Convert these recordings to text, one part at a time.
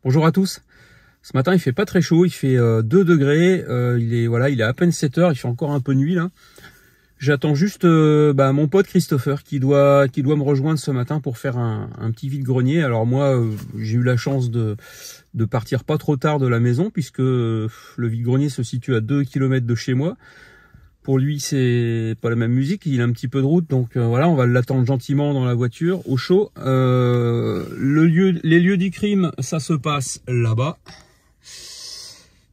Bonjour à tous. Ce matin il fait pas très chaud, il fait 2 degrés, il est à peine 7 heures, il fait encore un peu nuit là. J'attends juste mon pote Christopher qui doit me rejoindre ce matin pour faire un petit vide-grenier. Alors moi j'ai eu la chance de partir pas trop tard de la maison puisque le vide-grenier se situe à 2 km de chez moi. Pour lui c'est pas la même musique, il a un petit peu de route, donc voilà, on va l'attendre gentiment dans la voiture, au chaud. Les lieux du crime, ça se passe là-bas.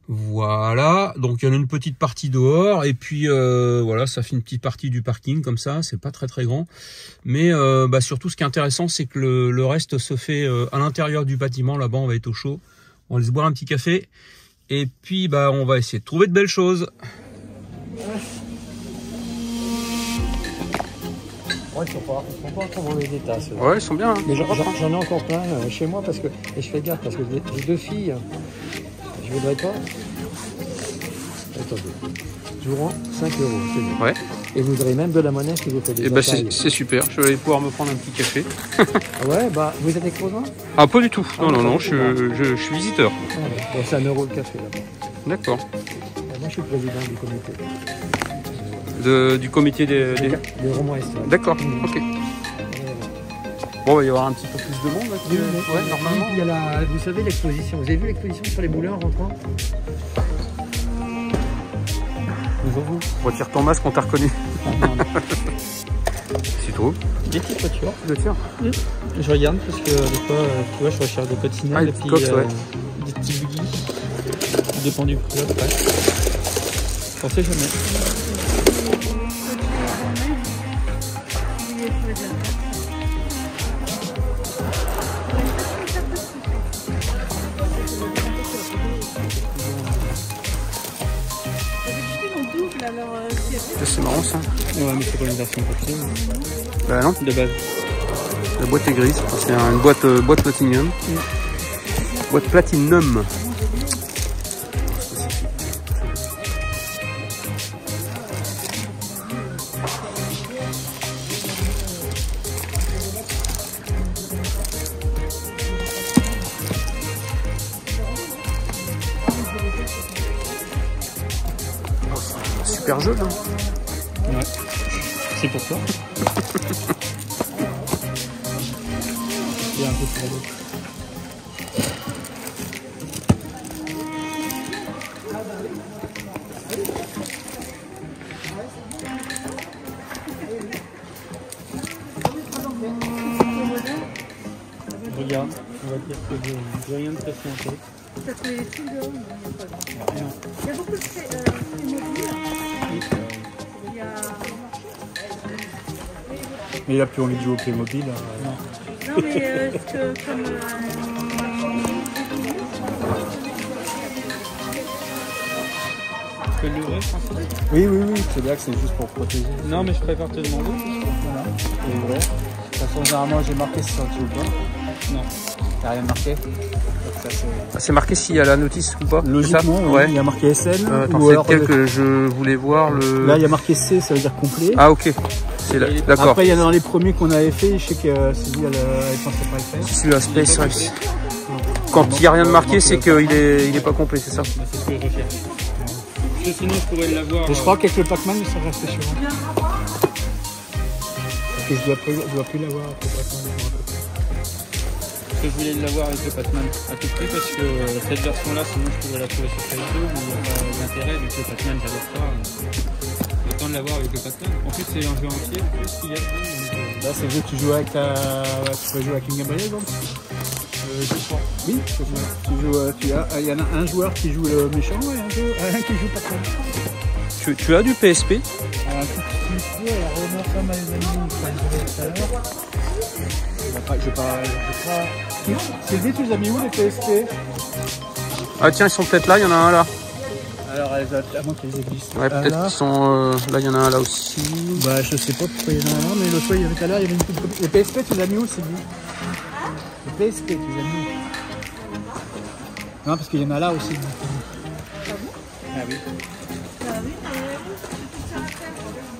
Voilà, donc il y en a une petite partie dehors, et puis voilà, ça fait une petite partie du parking comme ça, c'est pas très grand. Mais surtout ce qui est intéressant, c'est que le reste se fait à l'intérieur du bâtiment, là-bas on va être au chaud. On va aller se boire un petit café, et puis on va essayer de trouver de belles choses. Ouais, ils sont pas encore dans les états. Ouais, ils sont bien. Hein. Mais j'en ai encore plein chez moi parce que, et je fais gaffe parce que j'ai 2 filles. Je voudrais pas. Attendez. Je vous rends 5 €, c'est bon. Ouais. Et vous aurez même de la monnaie si vous faites des c'est super. Je vais aller pouvoir me prendre un petit café. Ah ouais, vous êtes exposant? Ah, pas du tout. Non, je suis visiteur. Ah, bon, c'est 1 € le café là-bas. D'accord. Moi, je suis président du comité. Du comité des romans historiques. D'accord, ok. Bon, il va y avoir un petit peu plus de monde là. Ouais, normalement. Il y a vous savez l'exposition. Vous avez vu l'exposition sur les boulets en rentrant? Retire ton masque, on t'a reconnu. Non. C'est tout. Des petites voitures. Voiture. Je regarde parce que des fois, tu vois, je recherche des coccinelles, des petits buggy. Tout dépend du prix après. On sait jamais. C'est marrant ça. Ouais, mais c'est pas une version papier. Bah non. De base. La boîte est grise. C'est une boîte platinum. Boîte platinum. Super jeu là. Ouais. C'est pour toi. Et un peu pour l'autre. Regarde, on va dire que j'ai rien de très simple. Ça fait tout le haut, il y a beaucoup de immobilier. Mais il a plus envie de jouer au Playmobil. Non, mais comme... Tu peux l'ouvrir, François? Oui, c'est bien que c'est juste pour protéger. Non, mais je préfère te demander. Voilà. Et ouvrir. De toute façon, généralement, j'ai marqué si ça tue ou pas. Non, t'as rien marqué. C'est marqué s'il y a la notice ou pas? Logiquement, oui. Ouais. Il y a marqué SN. Attends, c'est tel que je voulais voir le... Là, il y a marqué C, ça veut dire complet. Ah, ok. D'accord. Après, il y en a dans les premiers qu'on avait fait, je sais que celui elle pensait pas le faire. C'est la Space Race. Quand il n'y a rien de marqué, c'est qu'il est pas complet, c'est ça? C'est ce que je recherche. Parce que sinon, je pourrais l'avoir. Je crois qu'avec le Pac-Man, ça reste sûr. Parce que je dois plus l'avoir avec le Pac-Man. Parce que je voulais l'avoir avec le Pac-Man à tout prix, parce que cette version-là, sinon je pourrais la trouver sur Facebook, mais il n'y a pas d'intérêt, vu que le Pac-Man, j'adore pas. Autant de l'avoir avec le Pac-Man. En plus, c'est un jeu entier, en plus, qu'il y a. Là, c'est le jeu que tu joues avec ta... Tu peux jouer avec une Game Boy, exemple? Je crois. Oui, il y en a un joueur qui joue le méchant et un qui joue Pac-Man. Tu as du PSP? Un tout petit peu, alors on a pas mal d'amis, tout à l'heure. Je pas... Sylvie, tu les as mis où les PSP? Ah tiens, ils sont peut-être là, il y en a un là. Alors, à moins qu'elles existent. Ouais, peut-être qu'ils sont... là, il y en a un là aussi. Bah, je sais pas pourquoi il y en a un là, mais l'autre fois, il y avait tout à l'heure, il y avait une petite copie. Les PSP, tu les as mis où, Sylvie? Les PSP, tu les as mis où? Non, parce qu'il y en a là aussi. Ah oui.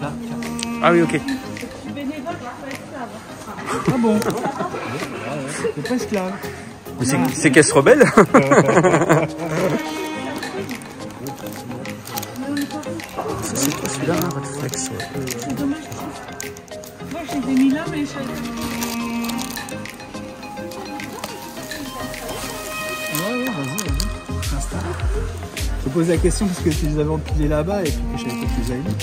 Là, tiens. Ah oui, ok. Bénévole, pas esclave. Ah bon? C'est pas esclave. C'est qu'elle se rebelle. C'est quoi celui-là, réflexe? C'est dommage. Moi, je les ai mis là, mais je... Ouais, vas-y. Installe. Je te pose la question parce que tu les avais empilés là-bas et puis que je savais pas que tu les avais mis.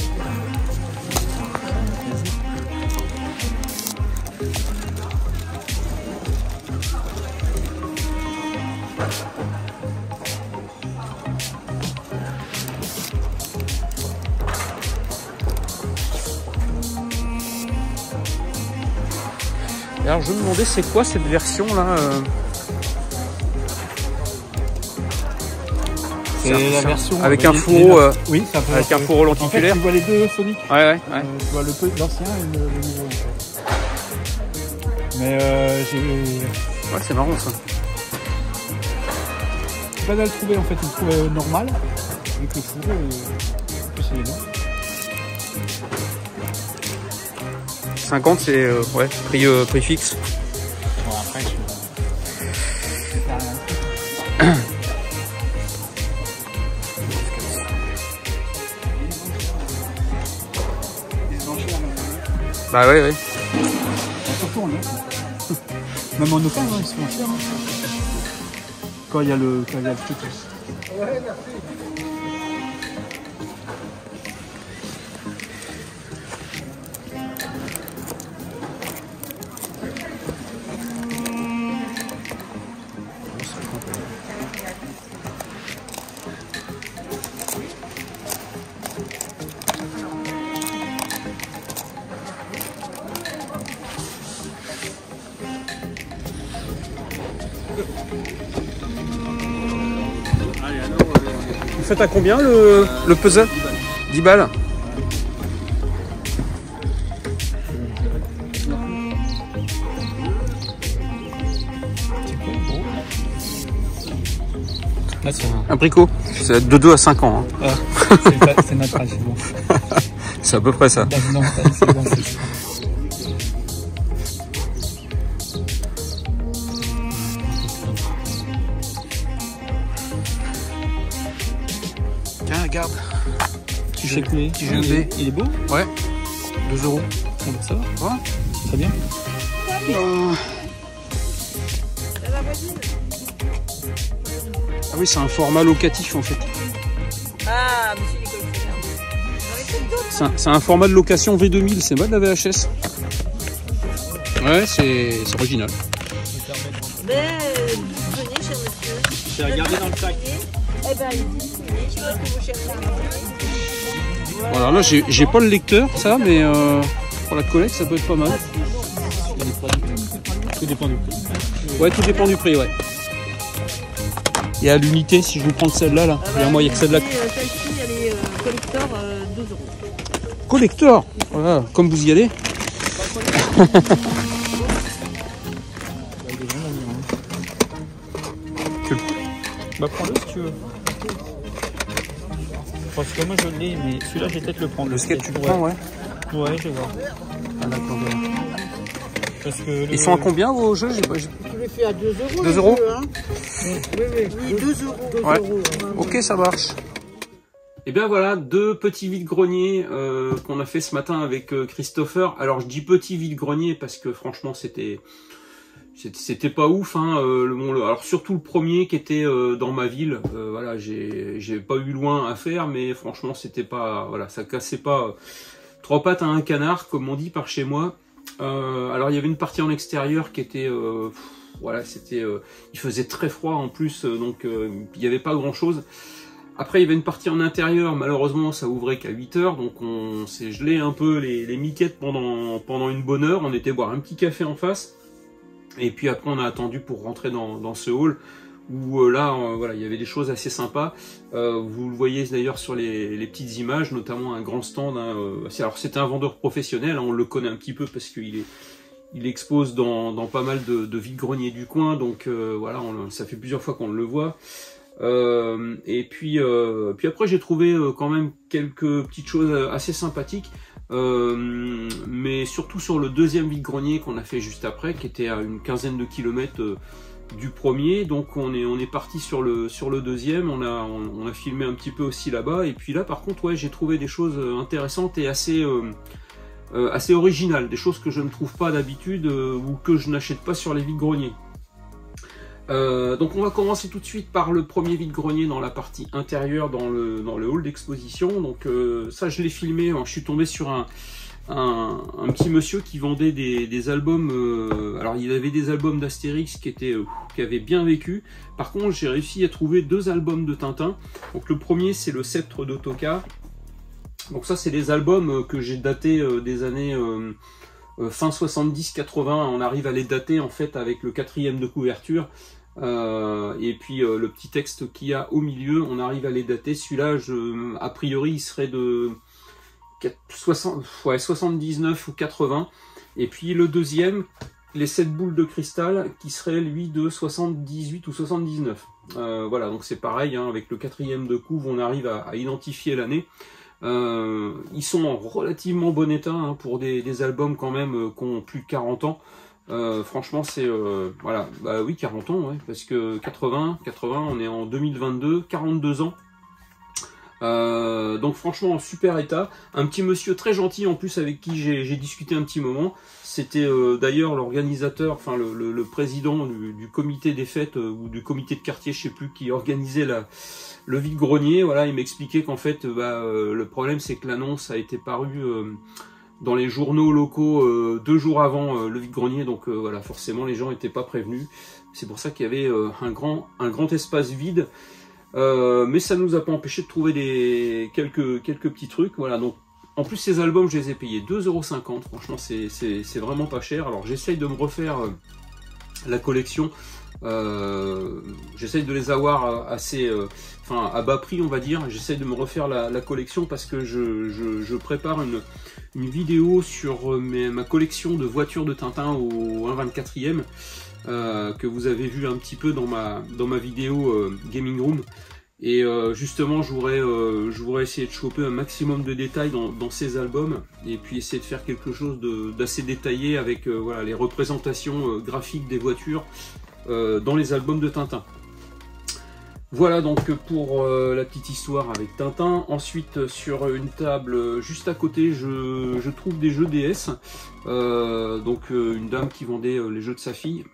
Alors je me demandais c'est quoi cette version là C'est la version avec un fourreau oui, ça peut avec un fourreau lenticulaire. En fait, tu vois les deux Sonic. Ouais. Tu vois l'ancien et le nouveau. En fait. Mais j'ai... Ouais, c'est marrant ça. C'est pas mal trouvé en fait, il le trouve normal avec le fourreau et plus c'est long. 50 c'est ouais, prix fixe. Bon, après je Bah ouais. surtout en neuf. Même en open, ils sont chers. Quand il y a le truc. Ouais, merci. Vous faites à combien le puzzle? 10 balles. Là, c'est Un bricot. C'est de 2 à 5 ans. Hein. c'est notre âge, c'est bon. C'est à peu près ça. Non, c'est bon, c'est ça. Tiens, regarde. Tu sais que il est beau? Ouais. 2 €. Bon, ça va? Ouais. Très bien. Ah oui, c'est un format locatif en fait. Ah, monsieur Nicolas. C'est un format de location V2000, c'est pas de la VHS. Ouais, c'est original. Mais venez chez monsieur. J'ai regardé dans le sac. Eh ben, allez-y, je vois que vous cherchez. Voilà, là j'ai pas le lecteur, ça, mais pour la collecte, ça peut être pas mal. Tout dépend du prix. Ouais, tout dépend du prix, ouais. Et à l'unité, si je vous prends celle-là, là, moi, il y a que celle-là. Celle-ci, elle est collector 2 €. Collector, voilà, comme vous y allez. Bah prends-le si tu veux. Parce que moi je l'ai, mais celui-là je vais peut-être le prendre. Le skate tu le prends, ouais. Ouais, je vais voir. Ah, d'accord. Parce que Ils sont à combien vos jeux? Tu les fais à 2 €. 2 €? Hein. Oui, 2 €. Ouais. Ok, ça marche. Et bien voilà, 2 petits vide-greniers qu'on a fait ce matin avec Christopher. Alors je dis petit vide-grenier parce que franchement c'était pas ouf, hein. Alors surtout le premier qui était dans ma ville. Voilà, j'ai pas eu loin à faire, mais franchement c'était pas, voilà, ça cassait pas 3 pattes à un canard comme on dit par chez moi. Alors il y avait une partie en extérieur qui était voilà, c'était il faisait très froid en plus, donc il n'y avait pas grand chose. Après il y avait une partie en intérieur, malheureusement ça ouvrait qu'à 8 h, donc on s'est gelé un peu les miquettes pendant une bonne heure. On était boire un petit café en face, et puis après on a attendu pour rentrer dans ce hall où là voilà, il y avait des choses assez sympas. Vous le voyez d'ailleurs sur les petites images, notamment un grand stand, hein, alors c'était un vendeur professionnel, hein, on le connaît un petit peu parce qu'il expose dans pas mal de vide-greniers du coin, donc voilà, ça fait plusieurs fois qu'on le voit. Et puis après j'ai trouvé quand même quelques petites choses assez sympathiques, mais surtout sur le deuxième vide-grenier qu'on a fait juste après, qui était à une quinzaine de kilomètres du premier. Donc on est parti sur le deuxième, on a filmé un petit peu aussi là-bas, et puis là par contre ouais, j'ai trouvé des choses intéressantes et assez originales, des choses que je ne trouve pas d'habitude ou que je n'achète pas sur les vide-greniers. Donc on va commencer tout de suite par le premier vide-grenier dans la partie intérieure, dans le hall d'exposition. Donc ça je l'ai filmé, je suis tombé sur un petit monsieur qui vendait des albums. Alors il avait des albums d'Astérix qui avaient bien vécu. Par contre j'ai réussi à trouver 2 albums de Tintin. Donc le premier c'est le Sceptre d'Ottokar. Donc ça c'est des albums que j'ai datés des années fin 70-80. On arrive à les dater en fait avec le 4e de couverture. Et puis le petit texte qu'il y a au milieu, on arrive à les dater. Celui-là, a priori, il serait de 79 ou 80. Et puis le deuxième, les 7 boules de cristal, qui serait lui de 78 ou 79. Voilà, donc c'est pareil, hein, avec le 4e de couve, on arrive à identifier l'année. Ils sont en relativement bon état, hein, pour des albums quand même qui ont plus de 40 ans. Franchement c'est voilà, bah oui 40 ans, ouais, parce que 80 on est en 2022, 42 ans. Donc franchement en super état, un petit monsieur très gentil en plus avec qui j'ai discuté un petit moment. C'était d'ailleurs l'organisateur, enfin le président du comité des fêtes ou du comité de quartier, je sais plus, qui organisait le vide-grenier. Voilà, il m'expliquait qu'en fait le problème c'est que l'annonce a été parue dans les journaux locaux 2 jours avant le vide-grenier, donc voilà, forcément les gens n'étaient pas prévenus. C'est pour ça qu'il y avait un grand espace vide. Mais ça ne nous a pas empêché de trouver quelques petits trucs. Voilà, donc en plus ces albums je les ai payés 2,50 €. Franchement c'est vraiment pas cher. Alors j'essaye de me refaire la collection. J'essaye de les avoir assez enfin à bas prix on va dire. J'essaye de me refaire la collection parce que je prépare une vidéo sur ma collection de voitures de Tintin au 1/24e. Que vous avez vu un petit peu dans ma vidéo Gaming Room, et justement je voudrais essayer de choper un maximum de détails dans ces albums, et puis essayer de faire quelque chose d'assez détaillé avec voilà, les représentations graphiques des voitures dans les albums de Tintin. Voilà donc pour la petite histoire avec Tintin. Ensuite sur une table juste à côté je trouve des jeux DS, donc une dame qui vendait les jeux de sa fille.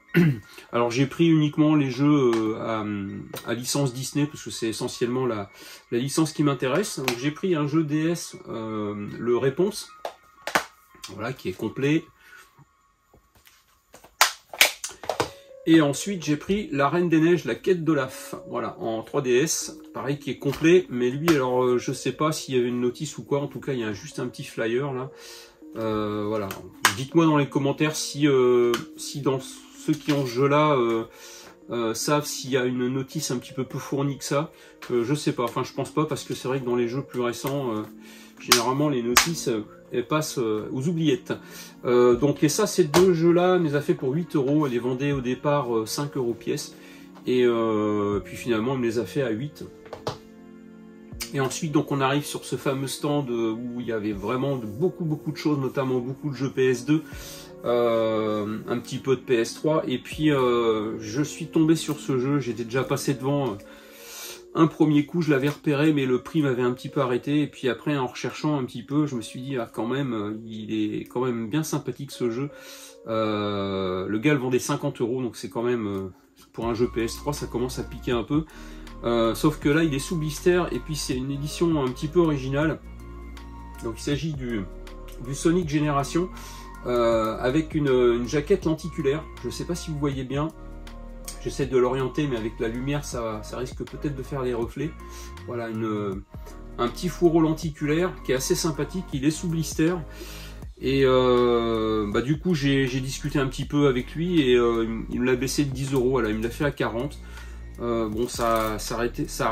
Alors j'ai pris uniquement les jeux à licence Disney parce que c'est essentiellement la licence qui m'intéresse. Donc j'ai pris un jeu DS, le Réponse, voilà, qui est complet. Et ensuite j'ai pris La Reine des Neiges, la quête d'Olaf, voilà, en 3DS, pareil, qui est complet, mais lui alors je sais pas s'il y avait une notice ou quoi, en tout cas il y a juste un petit flyer là. Voilà, dites-moi dans les commentaires si dans ceux qui ont ce jeu là savent s'il y a une notice un petit peu plus fournie que ça. Je sais pas, enfin je pense pas, parce que c'est vrai que dans les jeux plus récents généralement les notices elles passent aux oubliettes. Donc et ça, ces 2 jeux là, on les a fait pour 8 €. Elle les vendait au départ 5 € pièce, et puis finalement on me les a fait à 8. Et ensuite donc on arrive sur ce fameux stand où il y avait vraiment beaucoup de choses, notamment beaucoup de jeux PS2, un petit peu de PS3, et puis je suis tombé sur ce jeu. J'étais déjà passé devant un premier coup, je l'avais repéré, mais le prix m'avait un petit peu arrêté, et puis après en recherchant un petit peu, je me suis dit ah, quand même il est quand même bien sympathique ce jeu. Le gars le vendait 50 €, donc c'est quand même pour un jeu PS3 ça commence à piquer un peu. Sauf que là il est sous blister, et puis c'est une édition un petit peu originale. Donc il s'agit du Sonic Génération, avec une jaquette lenticulaire. Je sais pas si vous voyez bien, j'essaie de l'orienter, mais avec la lumière ça risque peut-être de faire les reflets. Voilà, un petit fourreau lenticulaire qui est assez sympathique. Il est sous blister, et du coup j'ai discuté un petit peu avec lui, et il me l'a baissé de 10 €. Voilà, il me l'a fait à 40. Bon, ça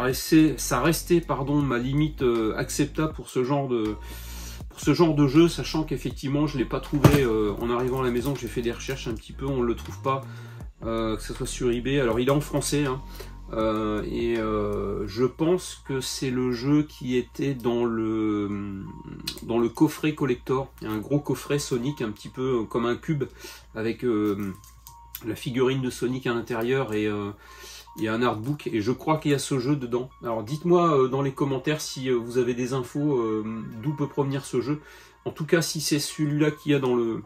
restait pardon, ma limite acceptable pour ce genre de jeu, sachant qu'effectivement je l'ai pas trouvé en arrivant à la maison. J'ai fait des recherches un petit peu, on le trouve pas, que ce soit sur eBay. Alors il est en français, hein, et je pense que c'est le jeu qui était dans le coffret collector. Il y a un gros coffret Sonic, un petit peu comme un cube, avec la figurine de Sonic à l'intérieur et un artbook, et je crois qu'il y a ce jeu dedans. Alors dites-moi dans les commentaires si vous avez des infos d'où peut provenir ce jeu. En tout cas, si c'est celui-là qu'il y a dans le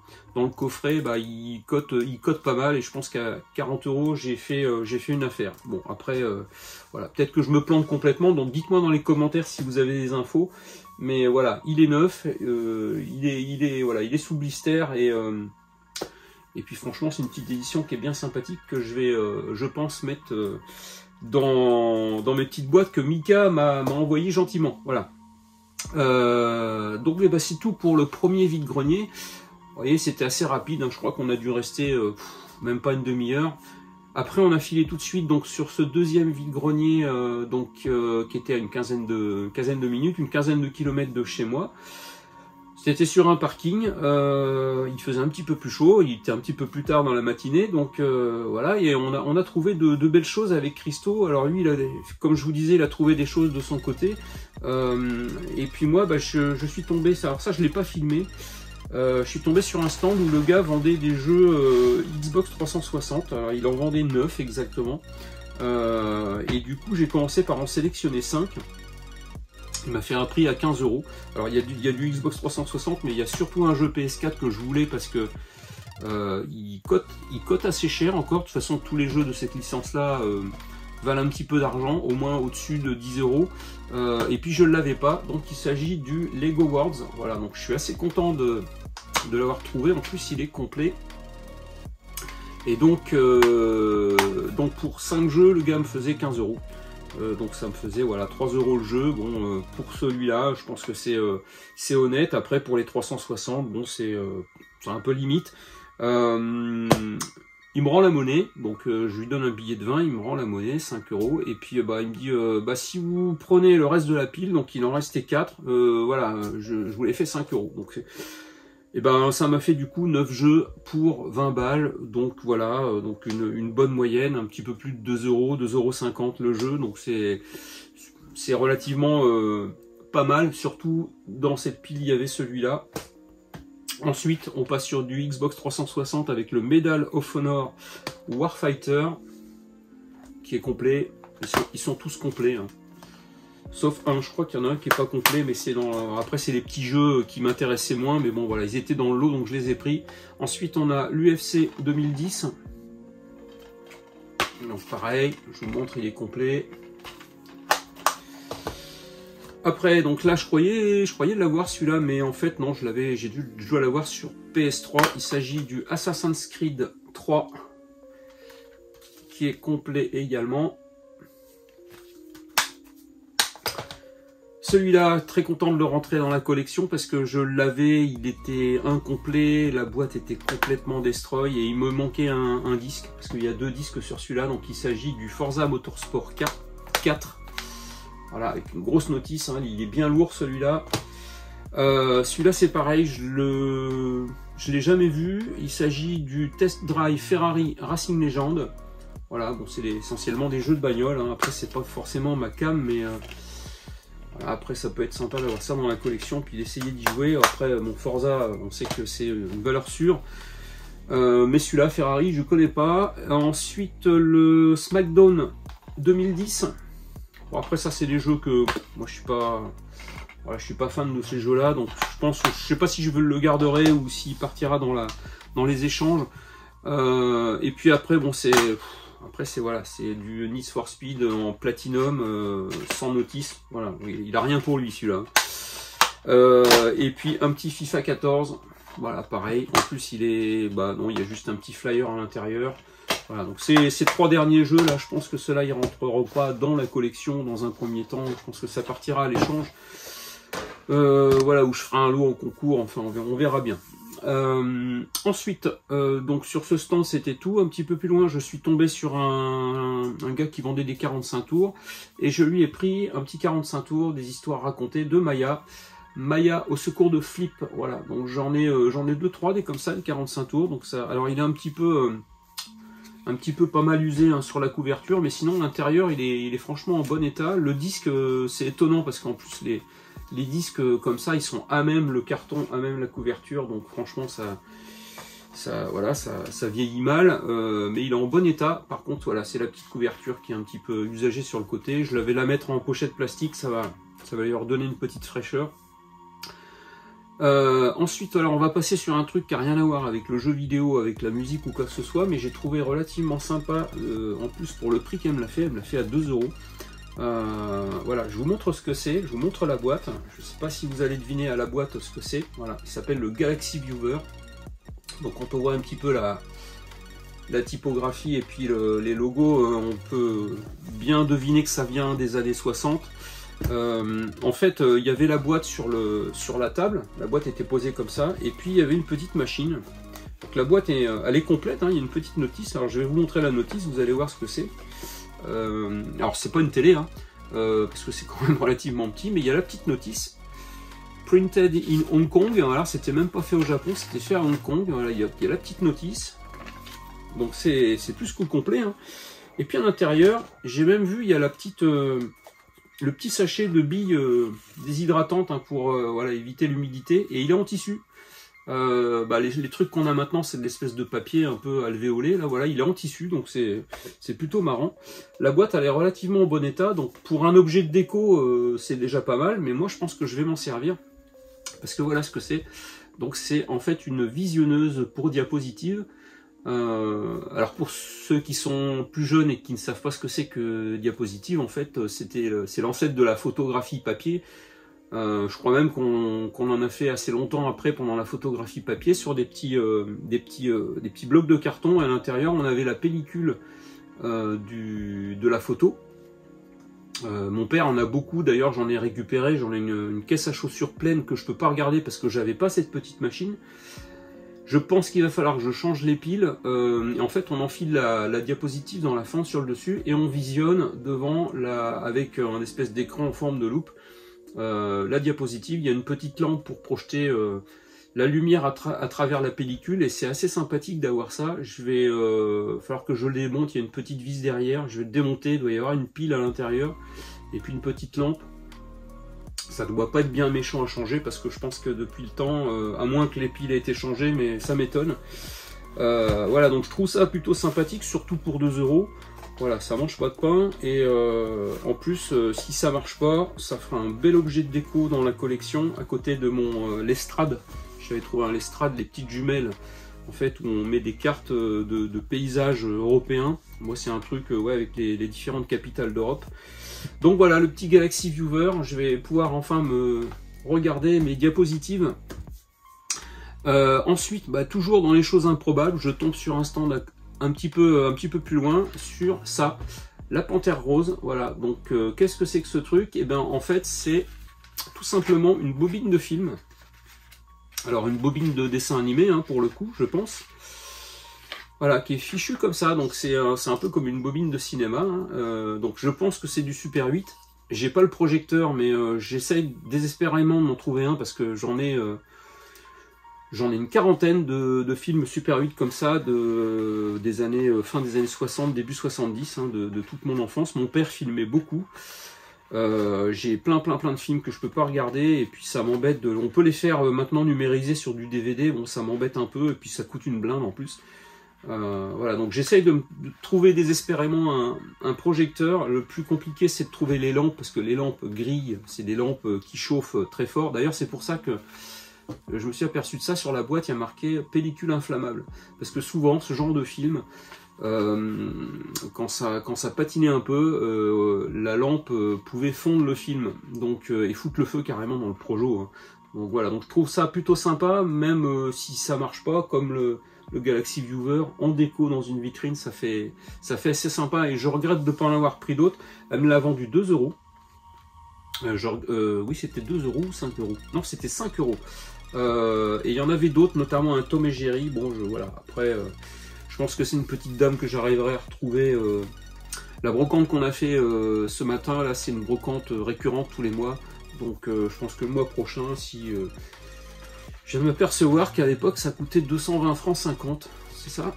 coffret, bah, il cote pas mal, et je pense qu'à 40 €, j'ai fait une affaire. Bon, après, voilà, peut-être que je me plante complètement, donc dites-moi dans les commentaires si vous avez des infos. Mais voilà, il est neuf, il est sous blister, et puis franchement, c'est une petite édition qui est bien sympathique, que je vais, je pense, mettre dans mes petites boîtes que Mika m'a envoyé gentiment. Voilà. Donc bah, c'est tout pour le premier vide-grenier. Vous voyez, c'était assez rapide, hein. Je crois qu'on a dû rester même pas une demi-heure. Après, on a filé tout de suite donc sur ce deuxième vide-grenier qui était à une quinzaine de minutes, une quinzaine de kilomètres de chez moi. C'était sur un parking, il faisait un petit peu plus chaud, il était un petit peu plus tard dans la matinée, donc voilà, et on a trouvé de belles choses avec Christo. Alors lui, comme je vous disais, il a trouvé des choses de son côté, et puis moi, bah, je suis tombé, alors ça je l'ai pas filmé, je suis tombé sur un stand où le gars vendait des jeux Xbox 360, alors il en vendait 9 exactement, et du coup j'ai commencé par en sélectionner 5. Il m'a fait un prix à 15 €. Alors il y a du Xbox 360, mais il y a surtout un jeu PS4 que je voulais parce que il cote assez cher encore. De toute façon, tous les jeux de cette licence-là valent un petit peu d'argent, au moins au-dessus de 10 €. Et puis je ne l'avais pas, donc il s'agit du Lego Worlds. Voilà, donc je suis assez content de l'avoir trouvé. En plus, il est complet. Et donc pour 5 jeux, le gars me faisait 15 €. Donc ça me faisait voilà 3 € le jeu. Bon, pour celui-là, je pense que c'est honnête. Après pour les 360, bon c'est un peu limite. Il me rend la monnaie, donc je lui donne un billet de 20, il me rend la monnaie, 5 €, et puis bah, il me dit bah, si vous prenez le reste de la pile, donc il en restait 4, voilà, je vous l'ai fait 5 €. Donc et ben ça m'a fait du coup 9 jeux pour 20 balles, donc voilà, donc une bonne moyenne, un petit peu plus de 2 €, 2,50 € le jeu, donc c'est relativement pas mal, surtout dans cette pile il y avait celui-là. Ensuite on passe sur du Xbox 360 avec le Medal of Honor Warfighter, qui est complet, ils sont tous complets, hein. Sauf un, je crois qu'il y en a un qui est pas complet, mais c'est dans. Après, c'est les petits jeux qui m'intéressaient moins, mais bon, voilà, ils étaient dans le lot, donc je les ai pris. Ensuite, on a l'UFC 2010. Donc, pareil, je vous montre, il est complet. Après, donc là, je croyais l'avoir celui-là, mais en fait, non, je dois l'avoir sur PS3. Il s'agit du Assassin's Creed 3, qui est complet également. Celui-là, très content de le rentrer dans la collection parce que je l'avais, il était incomplet, la boîte était complètement destroy et il me manquait un disque, parce qu'il y a 2 disques sur celui-là, donc il s'agit du Forza Motorsport 4. Voilà, avec une grosse notice, hein, il est bien lourd celui-là. Celui-là c'est pareil, je l'ai jamais vu, il s'agit du Test Drive Ferrari Racing Legend. Voilà, bon c'est essentiellement des jeux de bagnole, hein. Après c'est pas forcément ma cam, mais... après ça peut être sympa d'avoir ça dans la collection, puis d'essayer d'y jouer. Après mon Forza, on sait que c'est une valeur sûre, mais celui-là Ferrari je connais pas. Ensuite le SmackDown 2010. Bon, après ça c'est des jeux que moi je suis pas fan de ces jeux là, donc je sais pas si je le garderai ou s'il partira dans les échanges. Et puis après bon c'est voilà, c'est du Need for Speed en Platinum, sans notice. Voilà, il a rien pour lui celui-là. Et puis un petit FIFA 14. Voilà, pareil. En plus, il est, bah non, il y a juste un petit flyer à l'intérieur. Voilà, donc ces 3 derniers jeux là, je pense que ceux-là, ils rentreront pas dans la collection dans un premier temps. Je pense que ça partira à l'échange. Voilà, où je ferai un lot en concours. Enfin, on verra bien. Ensuite, donc sur ce stand c'était tout. Un petit peu plus loin, je suis tombé sur un gars qui vendait des 45 tours et je lui ai pris un petit 45 tours des histoires racontées de Maya au secours de Flip. Voilà, donc j'en ai 2-3 des comme ça, des 45 tours. Donc ça, alors il est un petit peu pas mal usé, hein, sur la couverture, mais sinon l'intérieur il est franchement en bon état. Le disque, c'est étonnant parce qu'en plus les disques comme ça, ils sont à même le carton, à même la couverture, donc franchement Ça, voilà, ça vieillit mal, mais il est en bon état. Par contre, voilà, c'est la petite couverture qui est un petit peu usagée sur le côté. Je vais la mettre en pochette plastique, ça va lui redonner une petite fraîcheur. Ensuite, alors on va passer sur un truc qui n'a rien à voir avec le jeu vidéo, avec la musique ou quoi que ce soit, mais j'ai trouvé relativement sympa, en plus pour le prix qu'elle me l'a fait à 2 €. Voilà, je vous montre ce que c'est, je vous montre la boîte. Je ne sais pas si vous allez deviner à la boîte ce que c'est. Voilà, il s'appelle le Galaxy Viewer. Donc quand on voit un petit peu la typographie et puis les logos, on peut bien deviner que ça vient des années 60. En fait, il y avait la boîte sur la table, la boîte était posée comme ça, et puis il y avait une petite machine. Donc la boîte elle est complète, hein, il y a une petite notice. Alors je vais vous montrer la notice, vous allez voir ce que c'est. Alors c'est pas une télé, hein, parce que c'est quand même relativement petit, mais il y a la petite notice. Printed in Hong Kong, alors c'était même pas fait au Japon, c'était fait à Hong Kong. Voilà, il y a la petite notice. Donc c'est plus que complet, hein. Et puis à l'intérieur, j'ai même vu, il y a la petite, le petit sachet de billes déshydratantes, hein, pour voilà, éviter l'humidité, et il est en tissu. Les trucs qu'on a maintenant, c'est de l'espèce de papier un peu alvéolé, là voilà, il est en tissu, donc c'est plutôt marrant. La boîte elle est relativement en bon état, donc pour un objet de déco c'est déjà pas mal, mais moi je pense que je vais m'en servir, parce que voilà ce que c'est. Donc c'est en fait une visionneuse pour diapositives. Alors pour ceux qui sont plus jeunes et qui ne savent pas ce que c'est que diapositive, en fait c'est l'ancêtre de la photographie papier. Je crois même qu'on en a fait assez longtemps après, pendant la photographie papier, sur des petits blocs de carton. À l'intérieur on avait la pellicule de la photo. Mon père en a beaucoup, d'ailleurs j'en ai récupéré, j'en ai une caisse à chaussures pleine que je peux pas regarder parce que j'avais pas cette petite machine. Je pense qu'il va falloir que je change les piles. Et en fait, on enfile la diapositive dans la fente sur le dessus et on visionne devant avec un espèce d'écran en forme de loupe la diapositive. Il y a une petite lampe pour projeter la lumière à travers la pellicule et c'est assez sympathique d'avoir ça. Je vais falloir que je le démonte. Il y a une petite vis derrière. Je vais le démonter. Il doit y avoir une pile à l'intérieur et puis une petite lampe. Ça doit pas être bien méchant à changer parce que je pense que depuis le temps, à moins que les piles aient été changées, mais ça m'étonne. Voilà, donc je trouve ça plutôt sympathique, surtout pour 2 €. Voilà, ça mange pas de pain et en plus, si ça marche pas, ça fera un bel objet de déco dans la collection à côté de mon Lestrade. J'avais trouvé un Lestrade, les petites jumelles, en fait, où on met des cartes de paysages européens. Moi, c'est un truc ouais, avec les différentes capitales d'Europe. Donc voilà, le petit Galaxy Viewer, je vais pouvoir enfin me regarder mes diapositives. Ensuite, toujours dans les choses improbables, je tombe sur un stand un petit peu plus loin sur ça, la Panthère Rose. Voilà, donc qu'est-ce que c'est que ce truc? Et bien en fait, c'est tout simplement une bobine de film. Alors une bobine de dessin animé, hein, pour le coup, je pense. Voilà, qui est fichu comme ça, donc c'est un peu comme une bobine de cinéma, hein. Donc je pense que c'est du Super 8. J'ai pas le projecteur, mais j'essaye désespérément de m'en trouver un parce que j'en ai une quarantaine de films Super 8 comme ça, des années fin des années 60, début 70, hein, de toute mon enfance. Mon père filmait beaucoup. J'ai plein de films que je peux pas regarder et puis ça m'embête. On peut les faire maintenant numériser sur du DVD, bon ça m'embête un peu et puis ça coûte une blinde en plus. Voilà, donc j'essaye de trouver désespérément un projecteur. Le plus compliqué c'est de trouver les lampes parce que les lampes grillent, c'est des lampes qui chauffent très fort. D'ailleurs c'est pour ça que je me suis aperçu de ça sur la boîte, il y a marqué pellicule inflammable parce que souvent ce genre de film, quand ça patinait un peu, la lampe pouvait fondre le film donc et foutre le feu carrément dans le projo, hein. Donc voilà, donc je trouve ça plutôt sympa, même si ça marche pas, comme le Galaxy Viewer en déco dans une vitrine, ça fait assez sympa et je regrette de ne pas en avoir pris d'autres. Elle me l'a vendu 2 €. Oui, c'était 2 € ou 5 €. Non, c'était 5 €. Et il y en avait d'autres, notamment un Tom et Jerry. Bon, voilà, après, je pense que c'est une petite dame que j'arriverai à retrouver. La brocante qu'on a fait ce matin, là, c'est une brocante récurrente tous les mois. Donc, je pense que le mois prochain, si... je viens de m'apercevoir qu'à l'époque, ça coûtait 220 francs 50. C'est ça?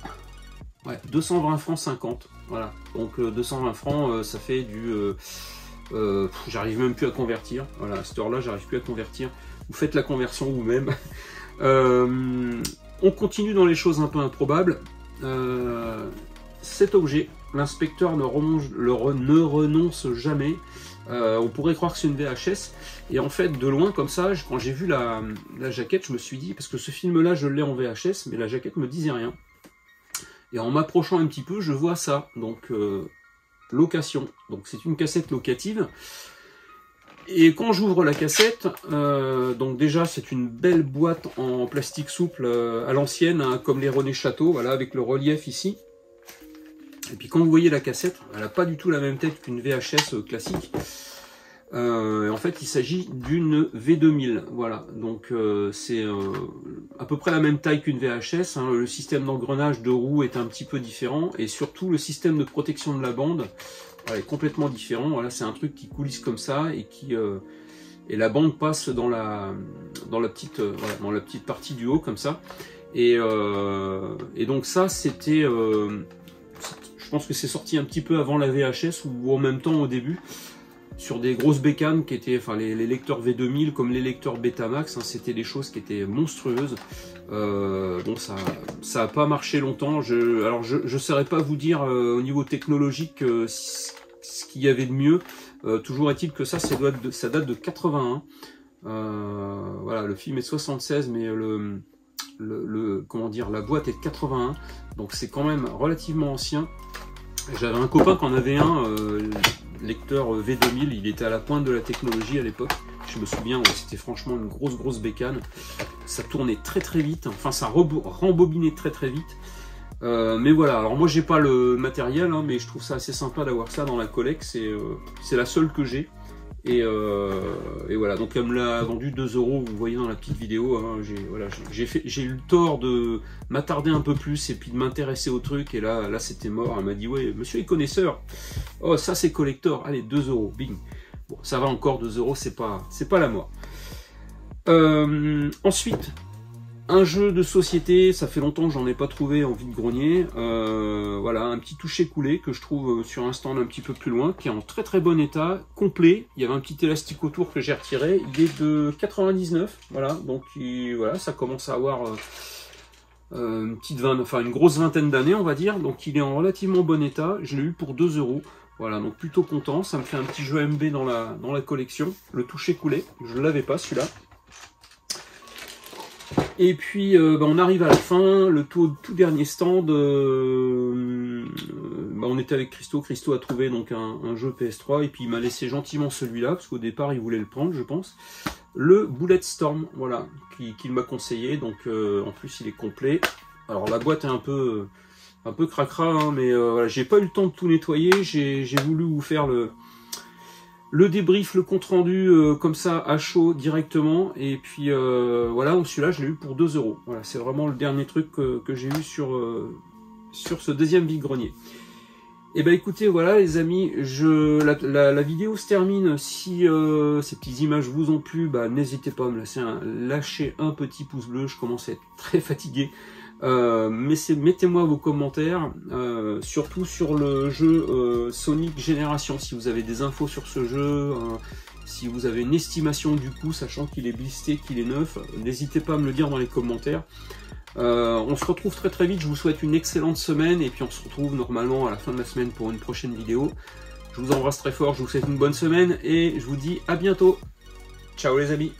Ouais, 220 francs 50. Voilà. Donc, 220 francs, ça fait du... j'arrive même plus à convertir. Voilà, à cette heure-là, j'arrive plus à convertir. Vous faites la conversion vous-même. On continue dans les choses un peu improbables. Cet objet, l'inspecteur ne renonce jamais. On pourrait croire que c'est une VHS. Et en fait, de loin, comme ça, quand j'ai vu la jaquette, je me suis dit, parce que ce film-là, je l'ai en VHS, mais la jaquette me disait rien. Et en m'approchant un petit peu, je vois ça. Donc, location. Donc, c'est une cassette locative. Et quand j'ouvre la cassette, donc déjà c'est une belle boîte en plastique souple à l'ancienne, hein, comme les René Château, voilà, avec le relief ici. Et puis quand vous voyez la cassette, elle n'a pas du tout la même tête qu'une VHS classique. En fait, il s'agit d'une V2000, voilà. Donc c'est à peu près la même taille qu'une VHS. Hein. Le système d'engrenage de roue est un petit peu différent, et surtout le système de protection de la bande est complètement différent. Voilà, c'est un truc qui coulisse comme ça et qui et la bande passe dans la petite voilà, dans la petite partie du haut comme ça. Et donc ça c'était je pense que c'est sorti un petit peu avant la VHS ou en même temps au début, sur des grosses bécanes qui étaient, enfin les lecteurs V2000 comme les lecteurs Betamax, hein, c'était des choses qui étaient monstrueuses. Bon, ça a pas marché longtemps. Alors je saurais pas vous dire au niveau technologique ce qu'il y avait de mieux. Toujours est-il que ça date de 81. Voilà, le film est 76, mais comment dire, la boîte est de 81, donc c'est quand même relativement ancien. J'avais un copain qui en avait un lecteur V2000, il était à la pointe de la technologie à l'époque. Je me souviens, c'était franchement une grosse bécane. Ça tournait très vite, enfin ça rembobinait très vite. Mais voilà, alors moi j'ai pas le matériel, hein, mais je trouve ça assez sympa d'avoir ça dans la collecte. C'est la seule que j'ai. Et voilà, donc elle me l'a vendu 2 €, vous voyez dans la petite vidéo, hein, j'ai eu le tort de m'attarder un peu plus et puis de m'intéresser au truc, et là c'était mort. Elle m'a dit, ouais, monsieur est connaisseur, oh ça c'est collector, allez 2 €, bing. Bon, ça va encore, 2 €, c'est pas la mort. Ensuite, un jeu de société, ça fait longtemps que j'en ai pas trouvé en vide-grenier. Voilà, un petit toucher coulé que je trouve sur un stand un petit peu plus loin, qui est en très bon état, complet. Il y avait un petit élastique autour que j'ai retiré. Il est de 99, voilà. Donc voilà, ça commence à avoir une grosse vingtaine d'années, on va dire. Donc il est en relativement bon état. Je l'ai eu pour 2 €. Voilà, donc plutôt content. Ça me fait un petit jeu MB dans la collection. Le toucher coulé, je ne l'avais pas celui-là. Et puis on arrive à la fin, le tout dernier stand. On était avec Christo. Christo a trouvé donc un jeu PS3 et puis il m'a laissé gentiment celui-là parce qu'au départ il voulait le prendre, je pense. Le Bulletstorm, voilà, qu'il m'a conseillé. Donc en plus il est complet. Alors la boîte est un peu cracra, hein, mais voilà, j'ai pas eu le temps de tout nettoyer. J'ai voulu vous faire le débrief, le compte rendu comme ça à chaud directement, et puis voilà, donc celui-là je l'ai eu pour 2 €. Voilà, c'est vraiment le dernier truc que j'ai eu sur ce deuxième vide-grenier. Et ben écoutez, voilà les amis, la vidéo se termine. Si ces petites images vous ont plu, bah, n'hésitez pas à me lâcher un petit pouce bleu, je commence à être très fatigué. Mettez-moi vos commentaires, surtout sur le jeu Sonic Génération, si vous avez des infos sur ce jeu, si vous avez une estimation du coût, sachant qu'il est blisté, qu'il est neuf, n'hésitez pas à me le dire dans les commentaires. On se retrouve très vite, je vous souhaite une excellente semaine, et puis on se retrouve normalement à la fin de la semaine pour une prochaine vidéo. Je vous embrasse très fort, je vous souhaite une bonne semaine, et je vous dis à bientôt. Ciao les amis.